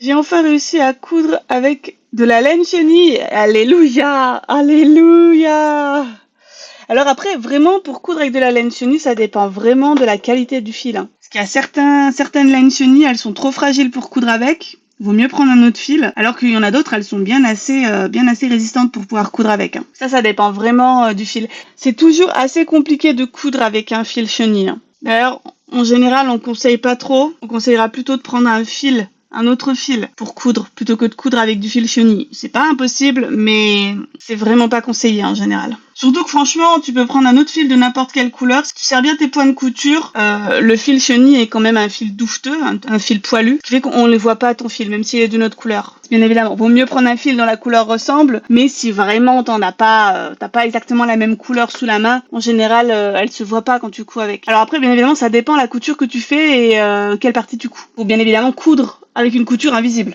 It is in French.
J'ai enfin réussi à coudre avec de la laine chenille. Alléluia! Alléluia! Alors après, vraiment, pour coudre avec de la laine chenille, ça dépend vraiment de la qualité du fil, hein. Parce qu'il y a certaines laines chenilles, elles sont trop fragiles pour coudre avec. Vaut mieux prendre un autre fil, alors qu'il y en a d'autres, elles sont bien assez résistantes pour pouvoir coudre avec, hein. Ça dépend vraiment du fil. C'est toujours assez compliqué de coudre avec un fil chenille, hein. D'ailleurs, en général, on conseille pas trop. On conseillera plutôt de prendre un autre fil pour coudre, plutôt que de coudre avec du fil chenille. C'est pas impossible, mais c'est vraiment pas conseillé en général. Surtout que franchement, tu peux prendre un autre fil de n'importe quelle couleur. Si tu sers bien tes points de couture, le fil chenille est quand même un fil douveteux, un fil poilu, qui fait qu'on ne le voit pas ton fil, même s'il est d'une autre couleur. Bien évidemment, vaut mieux prendre un fil dont la couleur ressemble, mais si vraiment t'as pas exactement la même couleur sous la main, en général, elle se voit pas quand tu couds avec. Alors après, bien évidemment, ça dépend de la couture que tu fais et quelle partie tu couds. Faut bien évidemment coudre avec une couture invisible.